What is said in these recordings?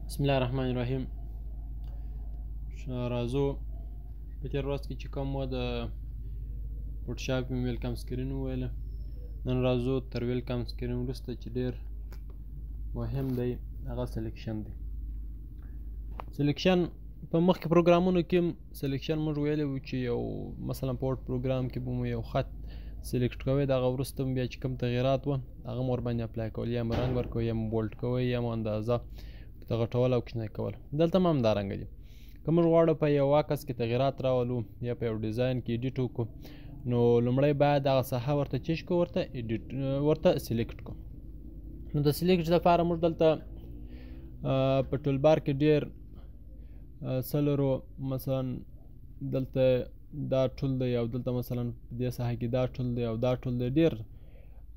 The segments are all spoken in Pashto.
بسم الله الرحمن الرحیم. راځو په تېر ورځ کې چې کوم مو د فوټوشاپ مې ویلکم سکرین وویله، نن راځو تر ویلکم سکرین وروسته چې ډېر مهم دی هغه سلیکشن دی. سلیکشن په مخکې پروګرامونو کې سلیکشن موږ ویلی وو چې یو مثلا په وورډ پروګرام کې به مو یو خط سلیکټ کوئ، د هغه وروسته بیا چې کوم تغیرات وه هغه مو ورباندې اپلای کول، یا مو رنګ ورکوئ، یا مو بولډ کوئ، یا مو اندازه غټول او کوچنی کول. دلته هم همدارنګه دي. که موږ غواړو په یو عکس کې تغیرات راولو یا په یو ډیزاین کې ایډیټ وکړو، نو لومړی باید دغه ساحه ورته چیش کړو، ورته سلیکټ کړو. نو د سلیکټ لپاره موږ دلته په ټول بار کې ډېر څلورو مثلا دلته دا ټول دی، او دلته مثلا په دې ساحه کې دا ټول دی او دا ټول دی. ډېر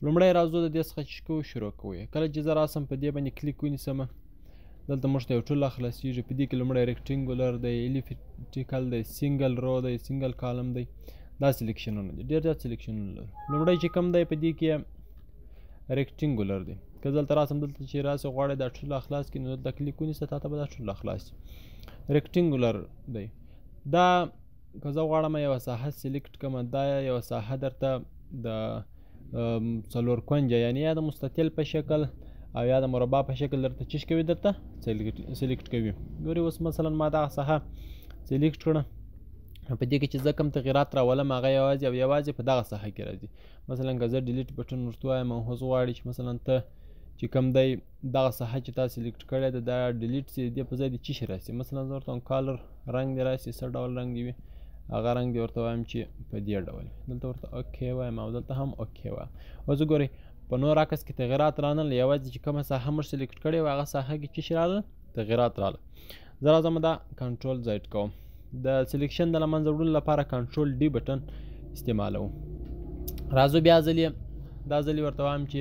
لومړی راځو د دې څخه چې کوو شروع کوو. کله چې زه راسم په دې باندې کلیک ونیسم، دلته موږ ته یو ټول خلاصیږي. په دې کې لومړی ریکټینګولر دی، الیپټیکل دی، سینګل رو دی، سینګل کالم دی. دا سلیکشنونه دي، ډېر زیات سلیکشنونه لري. لومړی چې کوم دی په دې کې ریکټینګولر دی. که دلته راسم، دلته چې راسې غواړئ دا ټول خلاص کړي، نو دلته کلیک ونیسه، تا ته به دا ټول خلاص شي. ریکټینګولر دی. دا که زه غواړم یوه ساحه سلیکټ کړم، دا یوه ساحه درته د څلور کونجه یعنې یا د مستطیل په شکل او یا د مربع په شکل درته چیش کوي، درته سلیکټ کوي. ګورې اوس مثلا ما دغه ساحه سلیکټ کړه، په دې کې چې زه کوم تغیرات راولم هغه یوازې او یوازې په دغه ساحه کې راځي. مثلا که زه ډیلیټ بټن ورته ووایم او اوس غواړي چې مثلا ته چې کوم دی دغه ساحه چې تا سلیکټ کړی ده دا ډیلیټ سي، دې په ځای د چی شي راسي. مثلا زه ورته وایم کالر رنګ دې راسي، څه ډول رنګ دې وي، هغه رنګ دې ورته وایم چې په دې ډول. دلته ورته اوکې وایم او دلته هم اوکې وایم. اوس ګورئ په نور عکس کې تغیرات رانل، یوازې چې کومه ساحه موږ سلیکټ کړې وه هغه ساحه کې څه شي راغله، تغیرات راغله. زه راځم دا کنټرول زیډ کوم. د سلیکشن د له منځه وړلو لپاره کنټرول ډي بټن استعمالوم. راځو بیا دا ځلې ورته وایم چې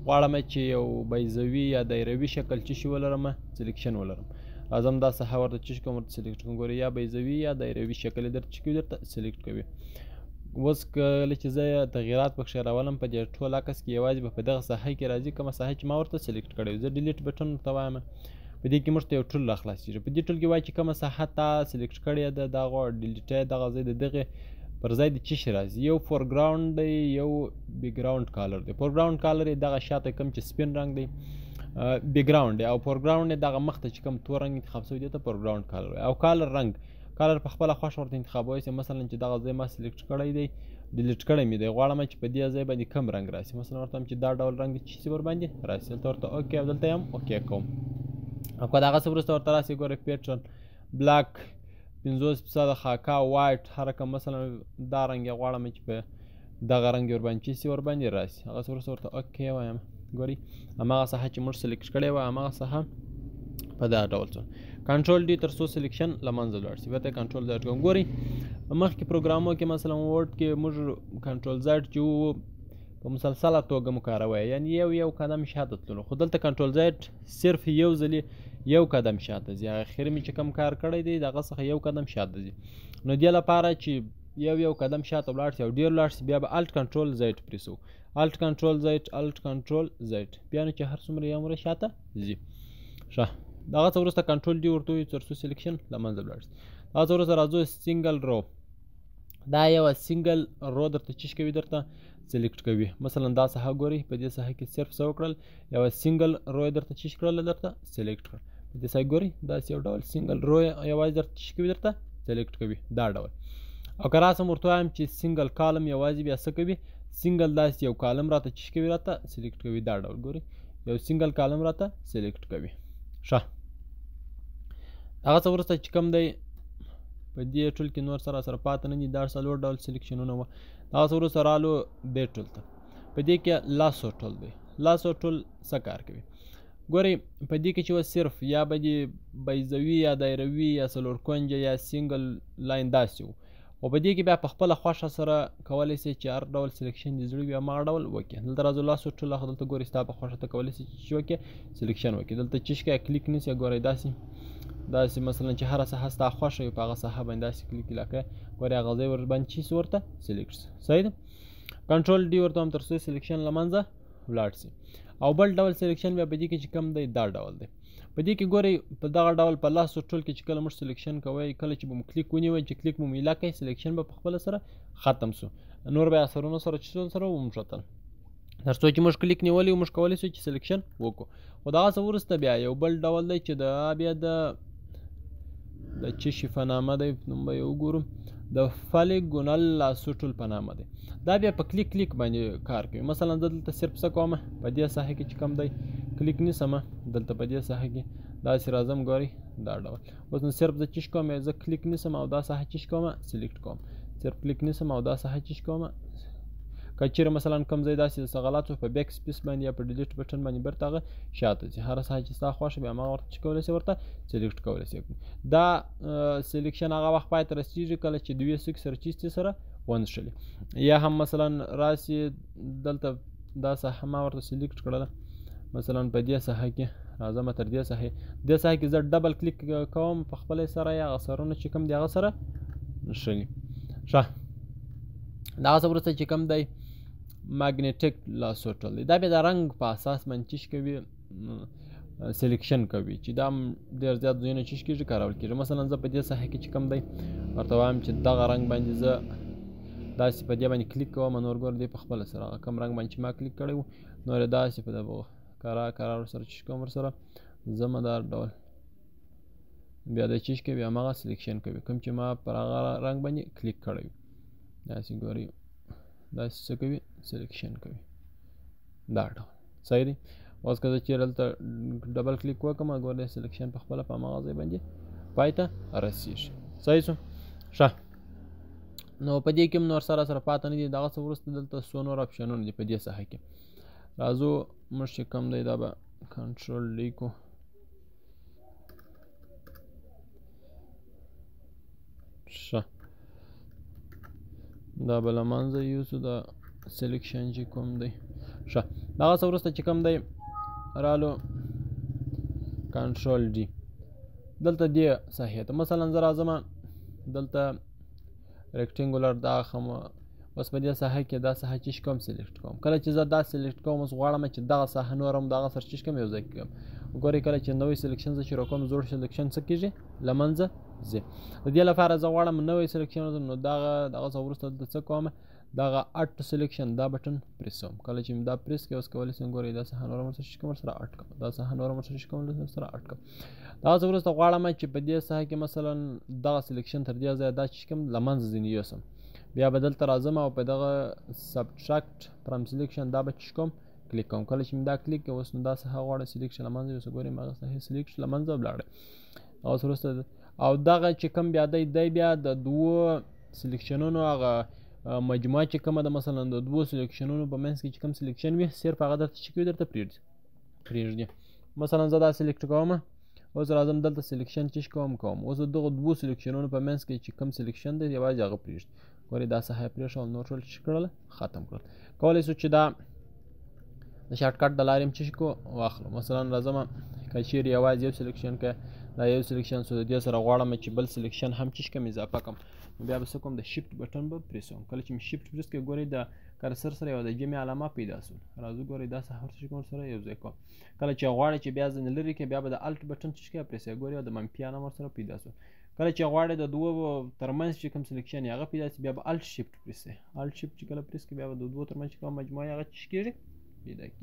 غواړم چې یو بیضوي یا دایروي شکل څه شي ولرم، سلیکشن ولرم. راځم دا ساحه ورته چیش کوم، ورته سلیکټ کوم. ګورئ یا بیضوي یا دایروي شکل یې درته چه کوي، درته سلیکټ کوي. اوس کله چې زه تغیرات پکښې راولم په دې ټول عکس کې یوازې به په دغه ساحه کې راځي، کومه ساحه چې ما ورته سلیکټ کړې وي. زه ډیلیټ بټن ورته وایم، په دې کې موږ ته یو ټول راخلاصېږي. په دې ټول کې وایي چې کومه ساحه تا سلیکټ کړې ده، دا غواړه ډیلیټ یې، دغه ځای د دغې پر ځای د څه شي راځي، یو فورګراونډ دی، یو بیکګراونډ کالر دی. فورګراونډ کالر یې دغه شاته کوم چې سپین رنګ دی بیکګراونډ دی، او فورګراونډ یې دغه مخ ته چې کوم تور رنګ انتخاب شوی دی ته فورګراونډ کالر وایي. او کالر رنګ په خپله خوښه ورته انتخابوی سي. مثلا چې دغه ځای ما سلیکټ کړی دی، ډیلیټ کړی مې دی، غواړم چې په دې ځای باندې کوم رنګ راسي. مثلا ورته وایم چې دا ډول رنګ چې شي ورباندې راسي. دلته ورته اوکې او دلته یې هم اوکې کوم. او که د هغه څه وروسته ورته راسي، ګورئ پیټرن بلاک 50% خاکا وایټ هر رقم، مثلا دا رنګ یې غواړم چې په دغه رنګ یې ورباندې چې شي ورباندې راسي. هغه څه وروسته ورته اوکې وایم. ګورئ هماغه ساحه چې موږ سلیکټ کړې وه هماغه ساحه په دغه ډول څه. کنټرول ډي تر څو سلیکشن له منځه لاړ شي، بیا ته کنټرول زیډ کوم. ګورئ مخکې پروګرامو کې مثلا وورډ کې موږ کنټرول زیډ چې وو په مسلسله توګه مو کاروی، یعنې یو قدم شاته تللو. خو دلته کنټرول زیډ صرف یو ځلې یو قدم شاته ځي. اخر مې چې کوم کار کړی دی دغه څخه یو قدم شاته ځي. نو دې لپاره چې یو قدم شاته ولاړ شي او ډېر ولاړ شي، بیا به الټ کنټرول زیډ پریسو، الټ کنټرول زیډ، الټ کنټرول زیډ، بیا نو چې هر څومره یو مره شاته ځي. ښه دغه څه وروسته کنټرول ډي ورته ووایو تر څو سلیکشن له منځه ولاړ شي. دغه څه وروسته راځو سینګل رو. دا یوه سینګل رو درته چیش کوي، درته سلیکټ کوي. مثلا دا ساحه ګورئ، په دې ساحه کې صرف څه وکړل، یوه سینګل رو یې درته چیش کړله، درته سلیکټ کړل. په دې ساحه ګورئ داسې یو ډول سینګل رو یوازې درته چیش کوي، درته سلیکټ کوي دا ډول. او که راسم ورته وایم چې سینګل کالم یوازې بیا څه کوي، سینګل داسې یو کالم راته چیش کوي، راته سلیکټ کوي دا ډول. ګورئ یو سینګل کالم راته سلیکټ کوي. ښه هغه څه وروسته چې کوم دی په دې ټول کې نور سره پاته نه دي، دا څلور ډول سلیکشنونه وه. هغه څه وروسته رالو دې ټول ته. په دې کې لاسو ټول دی. لاسو ټول څه کار کوي؟ ګورئ په دې کې چې وه صرف یا به دې بیضوي یا دایروي یا څلور کونجه یا سینګل لاین داسې وو. او په دې کې بیا په خپله خوښه سره کولی شئ چې هر ډول سلیکشن دې زړه وي هماغه ډول وکړي. دلته راځو لاسو ټول اخوا، دلته ګورئ ستا په خوښه ته کولی شئ چې وکړې سلیکشن وکړي. دلته چیش کوئ کلیک نیسئ، ګورئ داسې مثلا چې هره ساحه ستا خوښه وي په هغه ساحه باندې داسې کلیک لکه ګورئ هغه ځای ورباندې چې ورته سلیکټ شي. صحیح ده. کنټرول ډي ورته هم تر څو سلیکشن له منځه ولاړ سي. او بل ډول سلیکشن بیا په دې کې چې کوم دی دا ډول دی. په دې کې ګورئ په دغه ډول په لاس ټول کې چې کله موږ سلیکشن کوئ کله چې به مو کلیک ونیوئ چې کلیک مو میله کوئ سلیکشن به په خپله سره ختم سو. نور به اثرونه سره چې سره وموښتل تر څو چې موږ کلیک نیولی موږ کولی سو چې سلیکشن وکړو. خو دغه څه وروسته بیا یو بل ډول دی چې بیا د څه شي په نامه دی نوم به یې وګورو د فلیګونل لاسوټول په نامه دی. دا بیا په کلیک کلیک باندې کار کوي. مثلا زه دلته صرف څه کوم په دې ساحه کې چې کوم دی کلیک نیسم دلته په دې ساحه کې داسې راځم ګورئ دا ډول. اوس نو صرف زه چش کوم زه کلیک نیسم او دا ساحه چش کوم سلیکټ کوم صرف کلیک نیسم او دا ساحه چش کوم. که چیرې مثلا کوم ځای داسې څه غلط و په بیک سپیس باندې یا په ډیلیټ بټن باندې بیرته هغه شاته ځي. هره ساحه چې ستا خوښه بیا هماغه ورته چې کولی سې ورته سلیکټ کولی سې. دا سلیکشن هغه وخت پای ته رسېږي کله چې دوې سوک سره چیستې سره ونښلي. یا هم مثلا راسي دلته دا ساحه ما ورته سلیکټ کړله مثلا په دې ساحه کې راځم تر دې ساحه کې زه ډبل کلیک کوم په خپله سره یا هغه سرونه چې کوم دی هغه سره نښلي. ښه دغه څه وروسته چې کوم دی ماګنیټیک لاسوټل دی. دا بیا د رنګ په اساس باندې چیش کوي سلیکشن کوي چې دا ډېر زیات ځایونه چیش کېږي کارول کېږي. مثلا زه په دې ساحه کې چې کوم دی ورته وایم چې دغه رنګ باندې زه داسې په دې باندې کلیک کوم نور ګوره دی په خپله سره هغه کوم رنګ باندې چې ما کلیک کړی و نور یې داسې په دغه کرار ورسره چیش کوم ورسره ځمه دا ډول بیا د چیش کوي هماغه سلیکشن کوي کوم چې ما پر هغه رنګ باندې کلیک کړی وي داسې ګورئ داسې څه کوي سلیکشن کوي دا ډول صحیح دی. اوس که زه چیرې دلته ډبل کلیک وکړم ګورئ سلیکشن په خپله په هماغه ځای باندې پای ته رسېږي. صحیح شو. ښه نو په دې کې هم نور سره پاته نه دي. دغه څه وروسته دلته څو نور اپشنونه دي په دې ساحه کې. راځو موږ چې کوم دی دا به کنټرول ډي کو ښه دا به له منځه یوسو دا سلیکشن چې کوم دی. ښه دغه څه وروسته چې کوم دی رالو کنټرول ډي دلته دې ساحې ته مثلا زه راځم دلته ریکټینګولر دا خم اوس په دې ساحه کې دا ساحه چیش کوم سلیکټ کوم. کله چې زه دا سلیکټ کوم اوس غواړم چې دغه ساحه نور هم دغه سره چیش کوم یو ځای کوم. ګورئ کله چې نوی سلیکشن زه شروع کوم زوړ سلیکشن څه کېږي له منځه ځي. د دې لپاره زه غواړم نوی سلیکشن نو دغه څه وروسته دلته څه کوم دغه اډ ټو سلیکشن دا بټن پریس کوم. کله چې دا پریس کړئ اوس کولی شم ګورئ دا ساحه نور هم څه کوم سره اډ کوم دا ساحه نور هم څه کوم سره اډ کوم. دغه څه وروسته غواړم چې په دې ساحه کې مثلا دغه سلیکشن تر دې ځایه دا چې کوم له منځه ځینې یوسم بیا به دلته راځم او په دغه سبټراکټ فرام سلیکشن دا به کوم کلیک کوم. کله چې دا کلیک کوم اوس نو دا ساحه غواړم سلیکشن له منځه یوسم ګورئ هغه ساحه سلیکشن له منځه ولاړه. اوس وروسته او دغه چې کوم بیا دی بیا د دوو سلیکشنونو هغه مجموعه چې کومه ده مثلا د دوو سلیکشنونو په منځ کې چې کوم سلیکشن وي صرف هغه درته چې کوي درته پرېږدي. مثلا زه دا سلیکټ کوم اوس راځم دلته سلیکشن چې کوم اوس د دغو دوو سلیکشنونو په منځ کې چې کوم سلیکشن دی یوازې هغه پرېږدي. ګورئ دا ساحه یې پرېښه او نور ټول چې کړله ختم کړل. کولی شو چې دا د شارټکټ د لارې هم چې واخلو. مثلا راځم که چیرې یوازې یو سلیکشن که دا یو سلیکشن سو د دې سره غواړم چې بل سلیکشن هم چې کوم اضافه کوم نو بیا به څه کوم د شیفټ بټن به پریس کوم. کله چې مې شیفټ پریس کړی ګورئ د کرسر سره یوه د جمع علامه پیدا شول. راځو ګورئ دا ساحه ورته کوم سره یو ځای کوم. کله چې غواړئ چې بیا ځینې لرې کړئ بیا به د الټ بټن چې کوي پریس کوئ ګورئ د منفي علامه ورسره پیدا شول. کله چې غواړئ د دوو ترمنځ چې کوم سلیکشن هغه پیدا شي بیا به الټ شیفټ پریس الټ شیفټ چې کله پریس کړئ بیا به د دوو ترمنځ چې کوم مجموعه هغه چې کېږي پیدا کېږي.